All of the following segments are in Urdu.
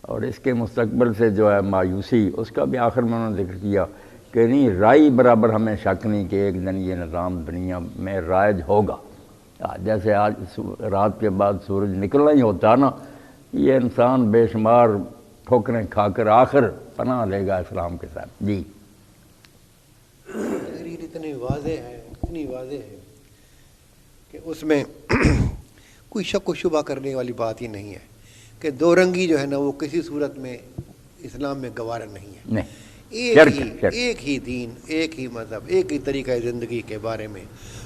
اور اس کے مستقبل سے جو ہے مایوسی، اس کا بھی آخر میں انہوں نے ذکر کیا کہ نہیں رائی برابر ہمیں شک نہیں کہ ایک دن یہ نظام دنیا میں رائج ہوگا۔ جیسے آج رات کے بعد سورج نکلنا ہی ہوتا نا، یہ انسان بے شمار ٹھوکریں کھا کر آخر پناہ لے گا اسلام کے ساتھ۔ جی تحریر اتنی واضح ہے کہ اس میں کوئی شک و شبہ کرنے والی بات ہی نہیں ہے کہ دو رنگی جو ہے نا وہ کسی صورت میں اسلام میں گوارا نہیں ہے۔ ایک ہی دین، ایک ہی مذہب، ایک ہی طریقہ زندگی کے بارے میں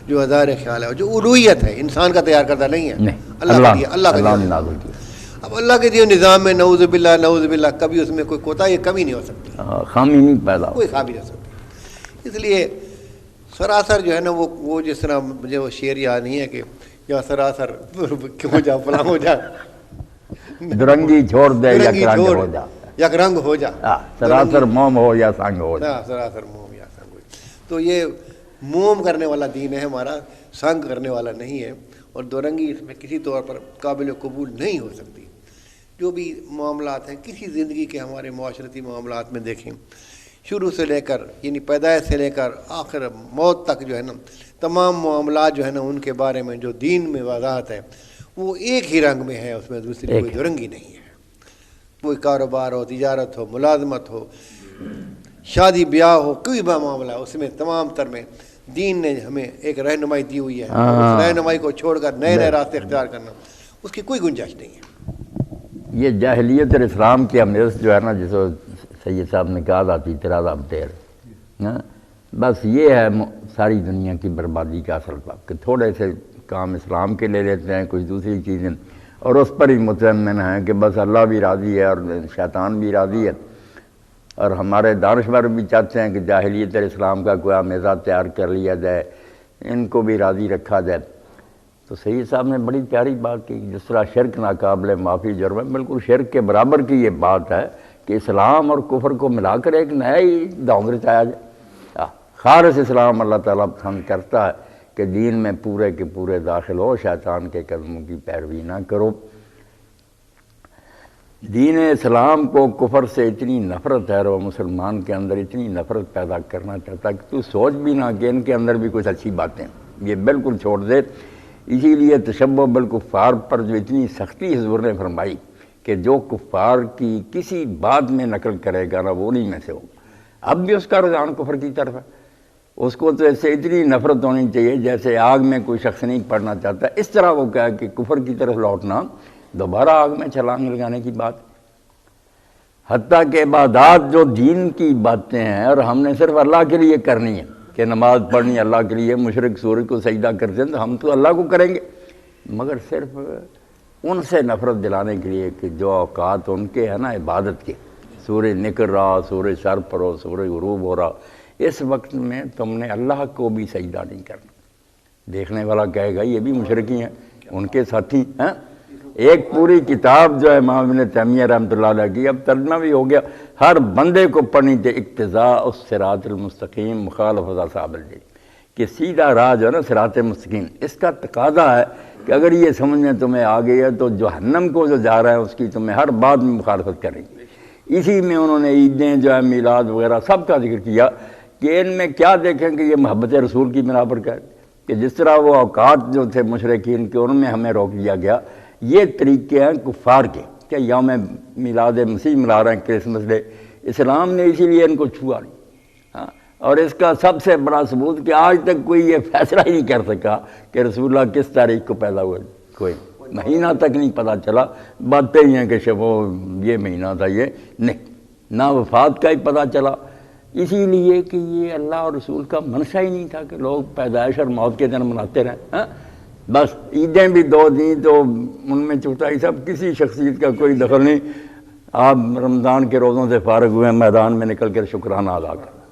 جو ہزار خیال ہے، جو الوہیت ہے، انسان کا تیار کردہ نہیں ہے، اللہ کا۔ اب اللہ کے دیے نظام میں نعوذ باللہ کبھی اس میں کوئی کوتاہی کمی نہیں ہو سکتی، خامی نہیں پیدا، کوئی خامی نہیں ہو سکتی۔ اس لیے سراسر جو ہے نا وہ جس طرح مجھے وہ شعر یاد نہیں ہے کہ یا سراسر کیوں جا فلاں ہو جا، درنگی چھوڑ دے یک رنگ ہو جا، سراسر موم ہو یا سنگ ہو جا، سراسر موم یا سنگ ہو جا۔ تو یہ موم کرنے والا دین ہے ہمارا، سنگ کرنے والا نہیں ہے، اور دو رنگی اس میں کسی طور پر قابل قبول نہیں ہو سکتی۔ جو بھی معاملات ہیں کسی زندگی کے ہمارے معاشرتی معاملات میں دیکھیں، شروع سے لے کر یعنی پیدائش سے لے کر آخر موت تک جو ہے نا تمام معاملات جو ہے نا ان کے بارے میں جو دین میں وضاحت ہے وہ ایک ہی رنگ میں ہے، اس میں دوسری کوئی دو رنگی نہیں ہے۔ کوئی کاروبار ہو، تجارت ہو، ملازمت ہو، شادی بیاہ ہو، کوئی بھی معاملہ اس میں تمام تر میں دین نے ہمیں ایک رہنمائی دی ہوئی ہے، اس رہنمائی کو چھوڑ کر نئے نئے راستے اختیار کرنا اس کی کوئی گنجائش نہیں ہے۔ یہ جاہلیت اور اسلام کی امیز جو ہے نا، جس سید صاحب نے کہا تھا تیرا دیر، بس یہ ہے ساری دنیا کی بربادی کا اصل بات کہ تھوڑے سے کام اسلام کے لے لیتے ہیں، کچھ دوسری چیزیں، اور اس پر ہی مطمئن ہیں کہ بس اللہ بھی راضی ہے اور شیطان بھی راضی ہے، اور ہمارے دانشور بھی چاہتے ہیں کہ جاہلیت اور اسلام کا کوئی آمیزہ تیار کر لیا جائے، ان کو بھی راضی رکھا جائے۔ تو سید صاحب نے بڑی پیاری بات کی، جس طرح شرک ناقابل معافی جرم ہے، بالکل شرک کے برابر کی یہ بات ہے کہ اسلام اور کفر کو ملا کر ایک نیا ہی ڈھونگ رچایا جائے۔ خالص اسلام اللہ تعالیٰ پسند کرتا ہے کہ دین میں پورے کے پورے داخل ہو، شیطان کے قدموں کی پیروی نہ کرو۔ دین اسلام کو کفر سے اتنی نفرت ہے، اور مسلمان کے اندر اتنی نفرت پیدا کرنا چاہتا ہے کہ تو سوچ بھی نہ کہ ان کے اندر بھی کچھ اچھی باتیں، یہ بالکل چھوڑ دے۔ اسی لیے تشبہ بالکفار پر جو اتنی سختی حضور نے فرمائی کہ جو کفار کی کسی بات میں نقل کرے گا نا وہ انہی میں سے ہو، اب بھی اس کا رجحان کفر کی طرف ہے، اس کو تو ایسے اتنی نفرت ہونی چاہیے جیسے آگ میں کوئی شخص نہیں پڑنا چاہتا، اس طرح وہ کہا کہ کفر کی طرف لوٹنا دوبارہ آگ میں چھلانگ لگانے کی بات۔ حتیٰ کہ عبادات جو دین کی باتیں ہیں اور ہم نے صرف اللہ کے لیے کرنی ہے کہ نماز پڑھنی اللہ کے لیے، مشرک سورج کو سجدہ کرتے ہیں تو ہم تو اللہ کو کریں گے، مگر صرف ان سے نفرت دلانے کے لیے کہ جو اوقات ان کے ہیں نا عبادت کے، سورج نکل رہا، سورج سر پر ہو، سورج غروب ہو رہا، اس وقت میں تم نے اللہ کو بھی سجدہ نہیں کرنا۔ دیکھنے والا کہے گا یہ بھی مشرکی ہیں، ان کے ساتھی ہیں۔ ایک پوری کتاب جو ہے امام ابن تیمیہ رحمۃ اللہ علیہ کی، اب ترجمہ بھی ہو گیا، ہر بندے کو پڑھنی تھی، اقتضاء الصراط المستقیم مخالفۃ اصحاب الجحیم، کہ سیدھا راہ جو ہے نا صراط مستقیم، اس کا تقاضا ہے کہ اگر یہ سمجھنے تمہیں آ گئی ہے تو جہنم کو جو جا رہا ہے اس کی تمہیں ہر بات میں مخالفت کریں گے۔ اسی میں انہوں نے عیدیں جو ہے میلاد وغیرہ سب کا ذکر کیا کہ ان میں کیا دیکھیں کہ یہ محبت رسول کی بنا پر کہتے کہ جس طرح وہ اوقات جو تھے مشرکین کے ان میں ہمیں روک دیا گیا، یہ طریقے ہیں کفار کے کہ یوم میلاد مسیح منا رہے ہیں، کرسمس ڈے، اسلام نے اسی لیے ان کو چھوا نہیں۔ ہاں، اور اس کا سب سے بڑا ثبوت کہ آج تک کوئی یہ فیصلہ ہی نہیں کر سکا کہ رسول اللہ کس تاریخ کو پیدا ہوئے، کوئی مہینہ تک نہیں پتہ چلا، باتیں ہی ہیں کہ شبو یہ مہینہ تھا، یہ نہیں، نہ وفات کا ہی پتہ چلا، اسی لیے کہ یہ اللہ اور رسول کا منشا ہی نہیں تھا کہ لوگ پیدائش اور موت کے دن مناتے رہیں۔ ہاں، بس عیدیں بھی دو دیں تو ان میں چوتھائی سب کسی شخصیت کا کوئی دخل نہیں، آپ رمضان کے روزوں سے فارغ ہوئے ہیں، میدان میں نکل کر شکرانہ ادا کریں،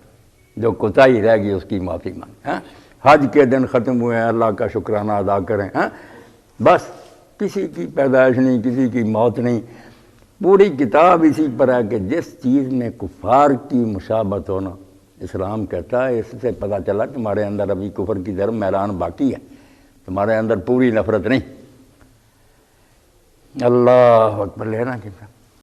جو کوتاہی رہ گئی اس کی معافی مانگیں۔ ہاں، حج کے دن ختم ہوئے ہیں، اللہ کا شکرانہ ادا کریں۔ ہاں، بس کسی کی پیدائش نہیں، کسی کی موت نہیں، پوری کتاب اسی پر ہے کہ جس چیز میں کفار کی مشابہت ہونا، اسلام کہتا ہے اس سے پتہ چلا کہ تمہارے اندر ابھی کفر کی طرف میلان باقی ہے، تمہارے اندر پوری نفرت نہیں۔ اللہ اکبر، لینا کتنا